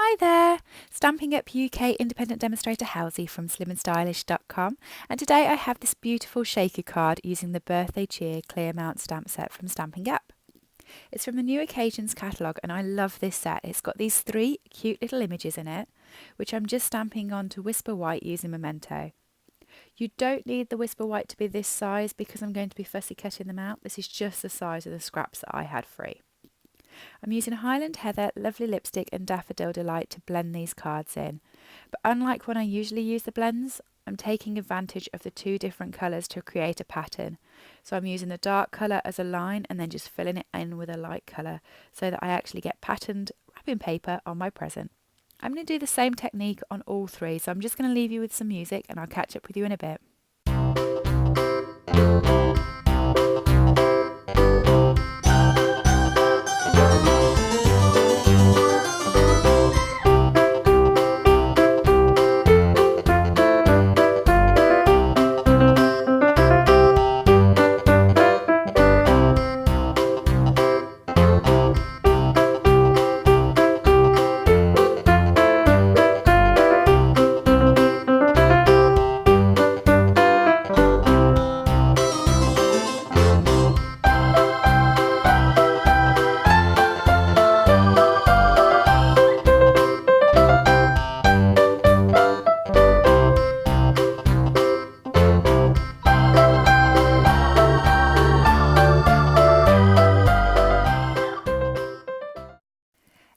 Hi there! Stamping Up UK independent demonstrator Halsey from slimandstylish.com, and today I have this beautiful shaker card using the Birthday Cheer Clear Mount stamp set from Stampin' Up. It's from the New Occasions catalogue and I love this set. It's got these 3 cute little images in it, which I'm just stamping onto Whisper White using Memento. You don't need the Whisper White to be this size because I'm going to be fussy cutting them out. This is just the size of the scraps that I had free. I'm using Highland Heather, Lovely Lipstick and Daffodil Delight to blend these cards in. But unlike when I usually use the blends, I'm taking advantage of the 2 different colours to create a pattern. So I'm using the dark colour as a line and then just filling it in with a light colour so that I actually get patterned wrapping paper on my present. I'm going to do the same technique on all 3, so I'm just going to leave you with some music and I'll catch up with you in a bit.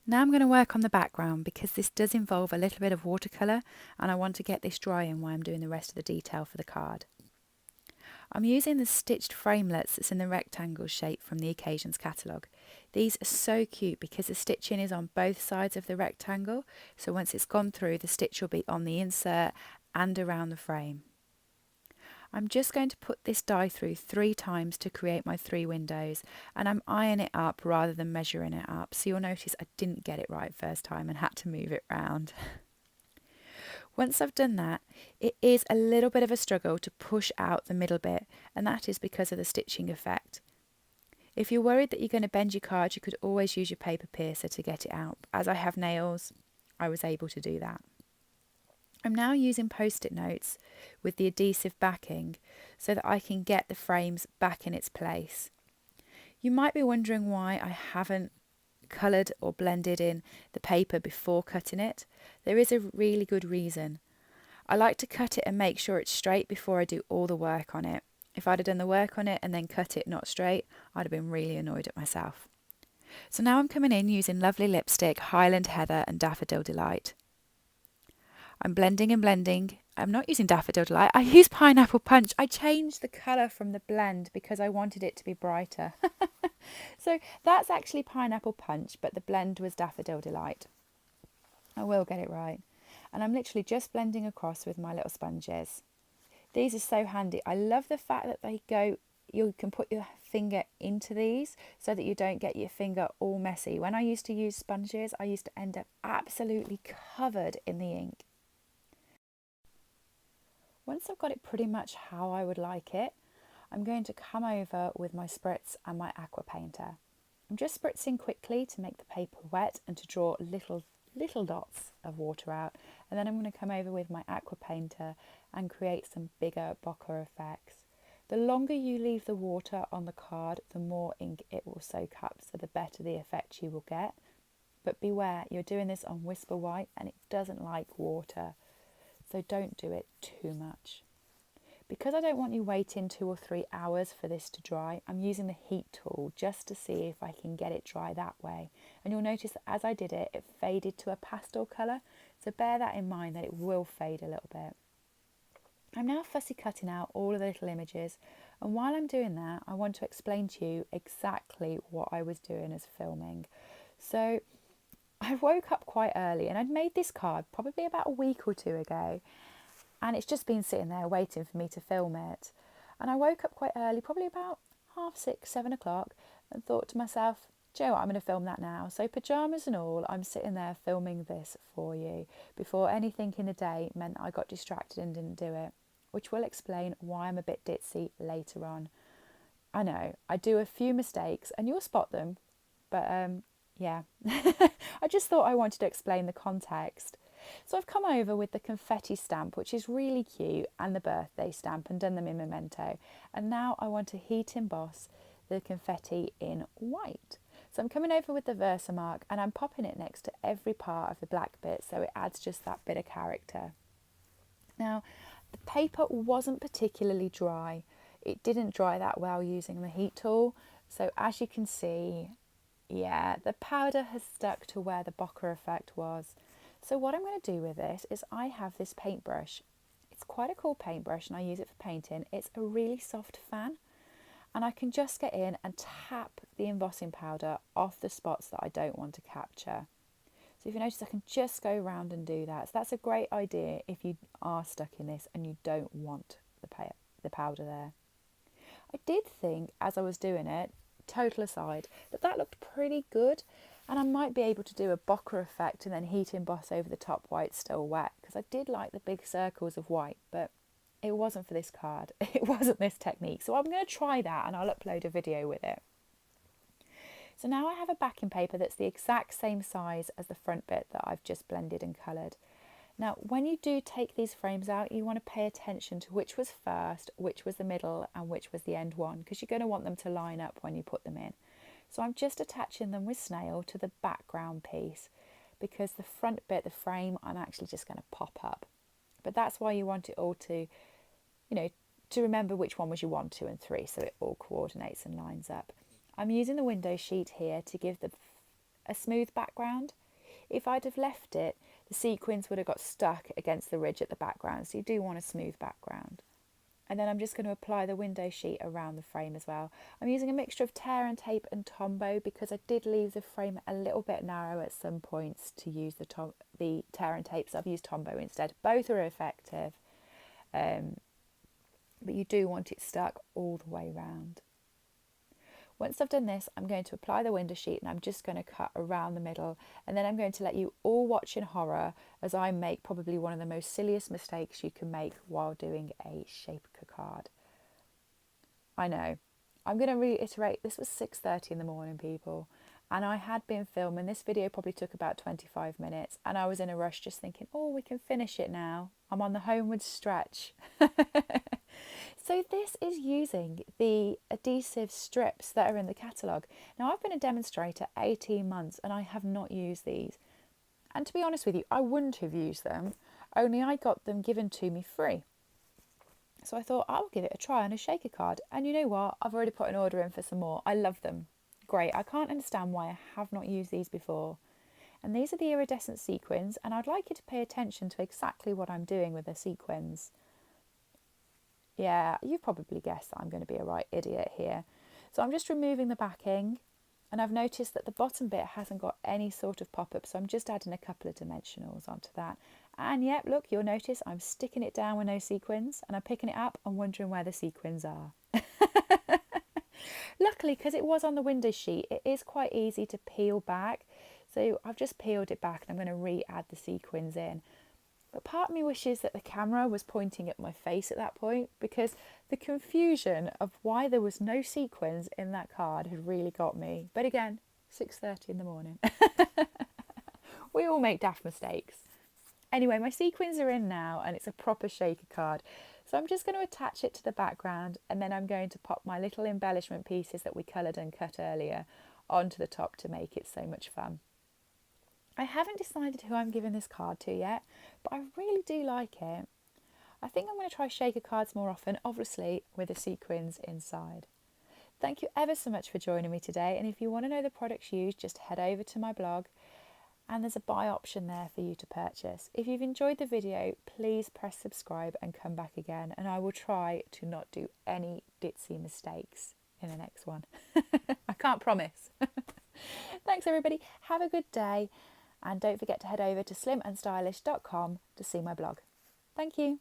Now I'm going to work on the background because this does involve a little bit of watercolour and I want to get this drying while I'm doing the rest of the detail for the card. I'm using the stitched framelets that's in the rectangle shape from the Occasions catalogue. These are so cute because the stitching is on both sides of the rectangle, so once it's gone through the stitch will be on the insert and around the frame. I'm just going to put this die through 3 times to create my 3 windows, and I'm eyeing it up rather than measuring it up, so you'll notice I didn't get it right first time and had to move it round. Once I've done that, it is a little bit of a struggle to push out the middle bit, and that is because of the stitching effect. If you're worried that you're going to bend your card, you could always use your paper piercer to get it out. As I have nails, I was able to do that. I'm now using post-it notes with the adhesive backing so that I can get the frames back in its place. You might be wondering why I haven't coloured or blended in the paper before cutting it. There is a really good reason. I like to cut it and make sure it's straight before I do all the work on it. If I'd have done the work on it and then cut it not straight, I'd have been really annoyed at myself. So now I'm coming in using Lovely Lipstick, Highland Heather and Daffodil Delight. I'm blending and blending. I'm not using Daffodil Delight. I use Pineapple Punch. I changed the colour from the blend because I wanted it to be brighter. So that's actually Pineapple Punch, but the blend was Daffodil Delight. I will get it right. And I'm literally just blending across with my little sponges. These are so handy. I love the fact that they go, you can put your finger into these so that you don't get your finger all messy. When I used to use sponges, I used to end up absolutely covered in the ink. Once I've got it pretty much how I would like it, I'm going to come over with my spritz and my aqua painter. I'm just spritzing quickly to make the paper wet and to draw little dots of water out, and then I'm going to come over with my aqua painter and create some bigger bokeh effects. The longer you leave the water on the card, the more ink it will soak up, so the better the effect you will get. But beware, you're doing this on Whisper White and it doesn't like water. So don't do it too much. Because I don't want you waiting 2 or 3 hours for this to dry, I'm using the heat tool just to see if I can get it dry that way. And you'll notice that as I did it, it faded to a pastel colour. So bear that in mind that it will fade a little bit. I'm now fussy cutting out all of the little images. And while I'm doing that, I want to explain to you exactly what I was doing as filming. So I woke up quite early and I'd made this card probably about a week or 2 ago, and it's just been sitting there waiting for me to film it. And I woke up quite early, probably about 6:30, 7 o'clock, and thought to myself, "Do you know what, I'm going to film that now." So pyjamas and all, I'm sitting there filming this for you before anything in the day meant I got distracted and didn't do it, which will explain why I'm a bit ditzy later on. I know, I do a few mistakes and you'll spot them, but Yeah, I just thought I wanted to explain the context. So I've come over with the confetti stamp, which is really cute, and the birthday stamp, and done them in Memento. And now I want to heat emboss the confetti in white. So I'm coming over with the Versamark and I'm popping it next to every part of the black bit so it adds just that bit of character. Now, the paper wasn't particularly dry. It didn't dry that well using the heat tool. So as you can see, yeah, the powder has stuck to where the bokeh effect was. So what I'm going to do with this is I have this paintbrush. It's quite a cool paintbrush and I use it for painting. It's a really soft fan and I can just get in and tap the embossing powder off the spots that I don't want to capture. So if you notice, I can just go around and do that. So that's a great idea if you are stuck in this and you don't want the powder there. I did think as I was doing it, total aside, that looked pretty good and I might be able to do a bokeh effect and then heat emboss over the top while it's still wet, because I did like the big circles of white, but it wasn't for this card. It wasn't this technique. So I'm going to try that and I'll upload a video with it. So now I have a backing paper that's the exact same size as the front bit that I've just blended and coloured. Now, when you do take these frames out, you want to pay attention to which was first, which was the middle, and which was the end one, because you're going to want them to line up when you put them in. So I'm just attaching them with snail to the background piece, because the front bit, the frame, I'm actually just going to pop up. But that's why you want it all to, to remember which one was your 1, 2 and 3, so it all coordinates and lines up. I'm using the window sheet here to give a smooth background. If I'd have left it, the sequins would have got stuck against the ridge at the background, so you do want a smooth background. And then I'm just going to apply the window sheet around the frame as well. I'm using a mixture of tear and tape and Tombow because I did leave the frame a little bit narrow at some points to use the tear and tape, so I've used Tombow instead. Both are effective, but you do want it stuck all the way round. Once I've done this, I'm going to apply the window sheet and I'm just going to cut around the middle, and then I'm going to let you all watch in horror as I make probably one of the most silliest mistakes you can make while doing a Shaker card. I know. I'm going to reiterate, this was 6:30 in the morning, people, and I had been filming. This video probably took about 25 minutes and I was in a rush just thinking, oh, we can finish it now. I'm on the homeward stretch. So this is using the adhesive strips that are in the catalogue. Now, I've been a demonstrator 18 months and I have not used these. And to be honest with you, I wouldn't have used them, only I got them given to me free. So I thought I'll give it a try on a Shaker card. And you know what? I've already put an order in for some more. I love them. Great. I can't understand why I have not used these before. And these are the iridescent sequins, and I'd like you to pay attention to exactly what I'm doing with the sequins. Yeah, you've probably guessed that I'm going to be a right idiot here. So I'm just removing the backing, and I've noticed that the bottom bit hasn't got any sort of pop-up, so I'm just adding a couple of dimensionals onto that. And yep, look, you'll notice I'm sticking it down with no sequins, and I'm picking it up and wondering where the sequins are. Luckily, because it was on the window sheet, it is quite easy to peel back. So I've just peeled it back and I'm going to re-add the sequins in. But part of me wishes that the camera was pointing at my face at that point, because the confusion of why there was no sequins in that card had really got me. But again, 6:30 in the morning. We all make daft mistakes. Anyway, my sequins are in now and it's a proper Shaker card. So I'm just going to attach it to the background, and then I'm going to pop my little embellishment pieces that we coloured and cut earlier onto the top to make it so much fun. I haven't decided who I'm giving this card to yet, but I really do like it. I think I'm going to try Shaker cards more often, obviously with the sequins inside. Thank you ever so much for joining me today, and if you want to know the products used, just head over to my blog and there's a buy option there for you to purchase. If you've enjoyed the video, please press subscribe and come back again, and I will try to not do any ditzy mistakes in the next one. I can't promise. Thanks everybody, have a good day, and don't forget to head over to slimandstylish.com to see my blog. Thank you.